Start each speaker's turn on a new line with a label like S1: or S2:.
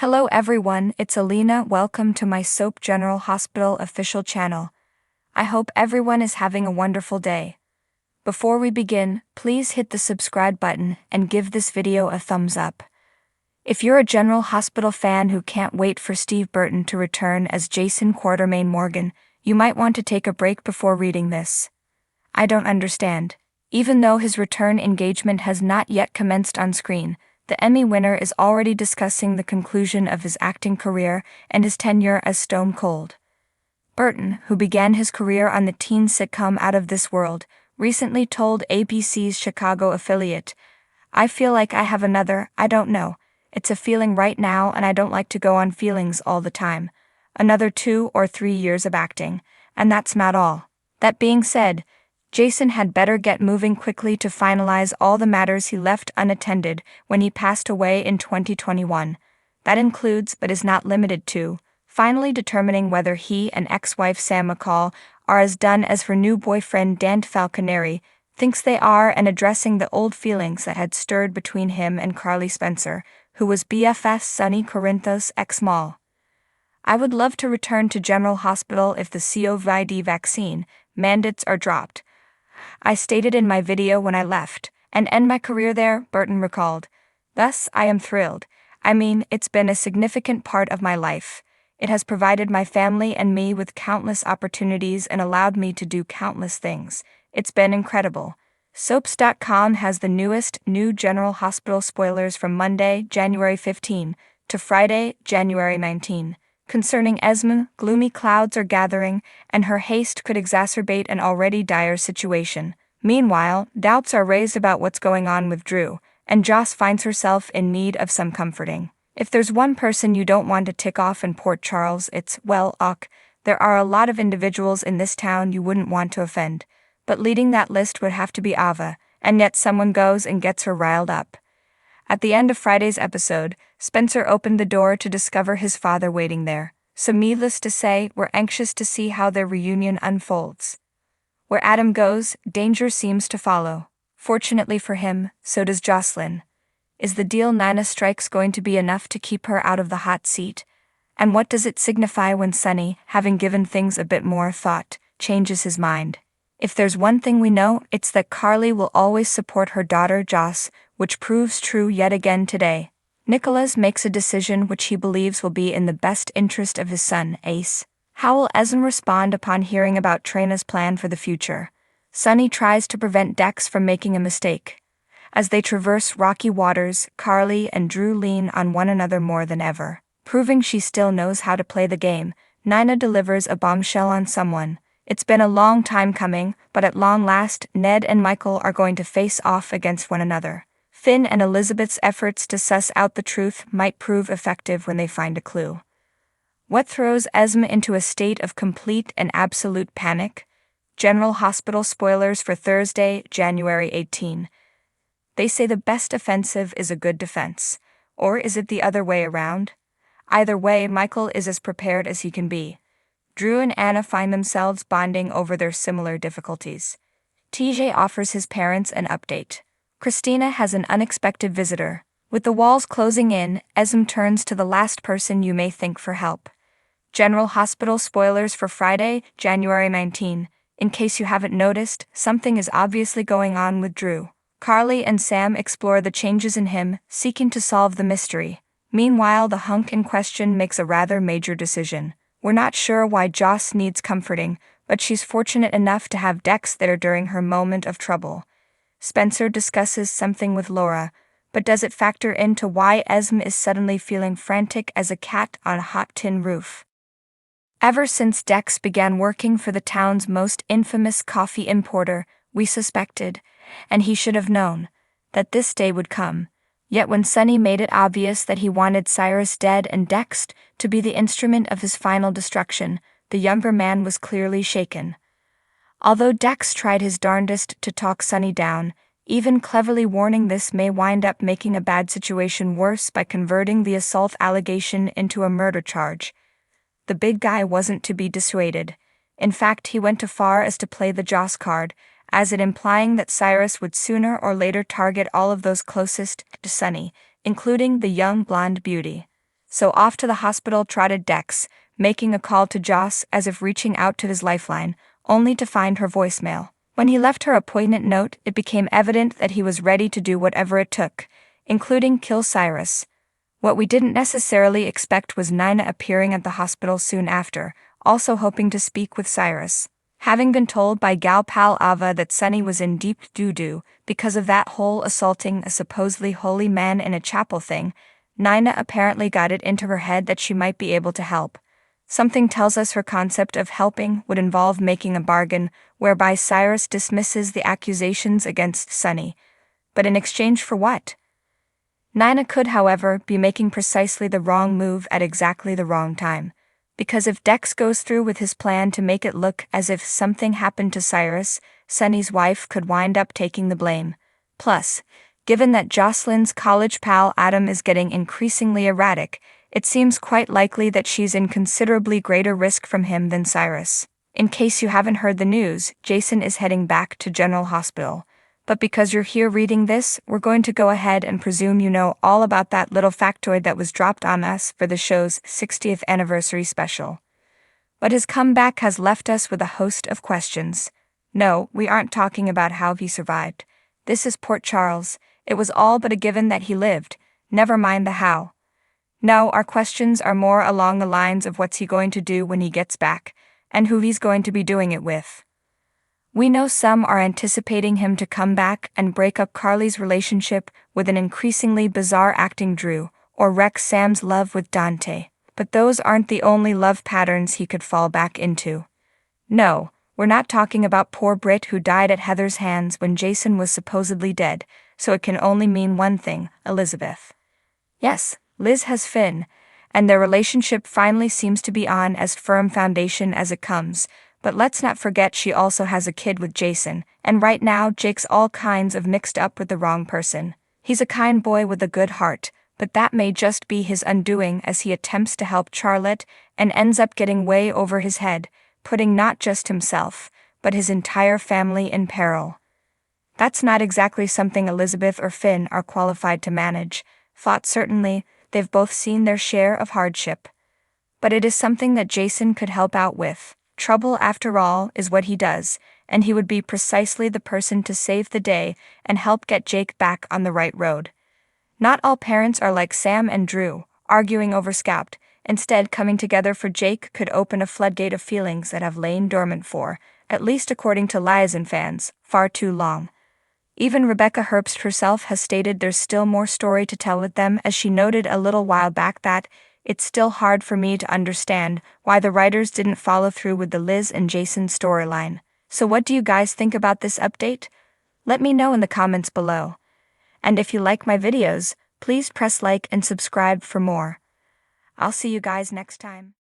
S1: Hello everyone, it's Alina. Welcome to my Soap General Hospital official channel. I hope everyone is having a wonderful day. Before we begin, please hit the subscribe button and give this video a thumbs up. If you're a General Hospital fan who can't wait for Steve Burton to return as Jason Quartermaine Morgan, you might want to take a break before reading this. I don't understand. Even though his return engagement has not yet commenced on screen, the Emmy winner is already discussing the conclusion of his acting career and his tenure as Stone Cold. Burton, who began his career on the teen sitcom Out of This World, recently told ABC's Chicago affiliate, "I feel like I have another, I don't know, it's a feeling right now and I don't like to go on feelings all the time. Another 2 or 3 years of acting, and that's not all." That being said, Jason had better get moving quickly to finalize all the matters he left unattended when he passed away in 2021. That includes, but is not limited to, finally determining whether he and ex-wife Sam McCall are as done as her new boyfriend Dan Falconeri thinks they are, and addressing the old feelings that had stirred between him and Carly Spencer, who was BFF Sonny Corinthos ex-Mall. "I would love to return to General Hospital if the COVID vaccine mandates are dropped. I stated in my video when I left, and end my career there," Burton recalled. "Thus, I am thrilled. I mean, it's been a significant part of my life. It has provided my family and me with countless opportunities and allowed me to do countless things. It's been incredible." Soaps.com has the newest new General Hospital spoilers from Monday, January 15, to Friday, January 19. Concerning Esme, gloomy clouds are gathering, and her haste could exacerbate an already dire situation. Meanwhile, doubts are raised about what's going on with Drew, and Joss finds herself in need of some comforting. If there's one person you don't want to tick off in Port Charles, it's, well, there are a lot of individuals in this town you wouldn't want to offend. But leading that list would have to be Ava, and yet someone goes and gets her riled up. At the end of Friday's episode, Spencer opened the door to discover his father waiting there. So needless to say, we're anxious to see how their reunion unfolds. Where Adam goes, danger seems to follow. Fortunately for him, so does Jocelyn. Is the deal Nina strikes going to be enough to keep her out of the hot seat? And what does it signify when Sonny, having given things a bit more thought, changes his mind? If there's one thing we know, it's that Carly will always support her daughter Joss, which proves true yet again today. Nicholas makes a decision which he believes will be in the best interest of his son, Ace. How will Esme respond upon hearing about Trina's plan for the future? Sonny tries to prevent Dex from making a mistake. As they traverse rocky waters, Carly and Drew lean on one another more than ever. Proving she still knows how to play the game, Nina delivers a bombshell on someone. It's been a long time coming, but at long last, Ned and Michael are going to face off against one another. Finn and Elizabeth's efforts to suss out the truth might prove effective when they find a clue. What throws Esme into a state of complete and absolute panic? General Hospital spoilers for Thursday, January 18. They say the best offensive is a good defense. Or is it the other way around? Either way, Michael is as prepared as he can be. Drew and Anna find themselves bonding over their similar difficulties. TJ offers his parents an update. Christina has an unexpected visitor. With the walls closing in, Esme turns to the last person you may think for help. General Hospital spoilers for Friday, January 19. In case you haven't noticed, something is obviously going on with Drew. Carly and Sam explore the changes in him, seeking to solve the mystery. Meanwhile, the hunk in question makes a rather major decision. We're not sure why Joss needs comforting, but she's fortunate enough to have Dex there during her moment of trouble. Spencer discusses something with Laura, but does it factor into why Esme is suddenly feeling frantic as a cat on a hot tin roof? Ever since Dex began working for the town's most infamous coffee importer, we suspected, and he should have known, that this day would come. Yet when Sonny made it obvious that he wanted Cyrus dead and Dex to be the instrument of his final destruction, the younger man was clearly shaken. Although Dex tried his darndest to talk Sonny down, even cleverly warning this may wind up making a bad situation worse by converting the assault allegation into a murder charge, the big guy wasn't to be dissuaded. In fact, he went too far as to play the Joss card, as it implying that Cyrus would sooner or later target all of those closest to Sonny, including the young blonde beauty. So off to the hospital trotted Dex, making a call to Joss as if reaching out to his lifeline, only to find her voicemail. When he left her a poignant note, it became evident that he was ready to do whatever it took, including kill Cyrus. What we didn't necessarily expect was Nina appearing at the hospital soon after, also hoping to speak with Cyrus. Having been told by gal pal Ava that Sonny was in deep doo-doo because of that whole assaulting a supposedly holy man in a chapel thing, Nina apparently got it into her head that she might be able to help. Something tells us her concept of helping would involve making a bargain whereby Cyrus dismisses the accusations against Sonny. But in exchange for what? Nina could, however, be making precisely the wrong move at exactly the wrong time. Because if Dex goes through with his plan to make it look as if something happened to Cyrus, Sonny's wife could wind up taking the blame. Plus, given that Jocelyn's college pal Adam is getting increasingly erratic, it seems quite likely that she's in considerably greater risk from him than Cyrus. In case you haven't heard the news, Jason is heading back to General Hospital. But because you're here reading this, we're going to go ahead and presume you know all about that little factoid that was dropped on us for the show's 60th anniversary special. But his comeback has left us with a host of questions. No, we aren't talking about how he survived. This is Port Charles. It was all but a given that he lived. Never mind the how. No, our questions are more along the lines of what's he going to do when he gets back, and who he's going to be doing it with. We know some are anticipating him to come back and break up Carly's relationship with an increasingly bizarre acting Drew, or wreck Sam's love with Dante, but those aren't the only love patterns he could fall back into. No, we're not talking about poor Britt who died at Heather's hands when Jason was supposedly dead, so it can only mean one thing, Elizabeth. Yes, Liz has Finn, and their relationship finally seems to be on as firm foundation as it comes. But let's not forget she also has a kid with Jason, and right now Jake's all kinds of mixed up with the wrong person. He's a kind boy with a good heart, but that may just be his undoing as he attempts to help Charlotte and ends up getting way over his head, putting not just himself, but his entire family in peril. That's not exactly something Elizabeth or Finn are qualified to manage, thought certainly they've both seen their share of hardship. But it is something that Jason could help out with. Trouble, after all, is what he does, and he would be precisely the person to save the day and help get Jake back on the right road. Not all parents are like Sam and Drew, arguing over Scout. Instead, coming together for Jake could open a floodgate of feelings that have lain dormant for, at least according to Liaison fans, far too long. Even Rebecca Herbst herself has stated there's still more story to tell with them, as she noted a little while back that it's still hard for me to understand why the writers didn't follow through with the Liz and Jason storyline. So what do you guys think about this update? Let me know in the comments below. And if you like my videos, please press like and subscribe for more. I'll see you guys next time.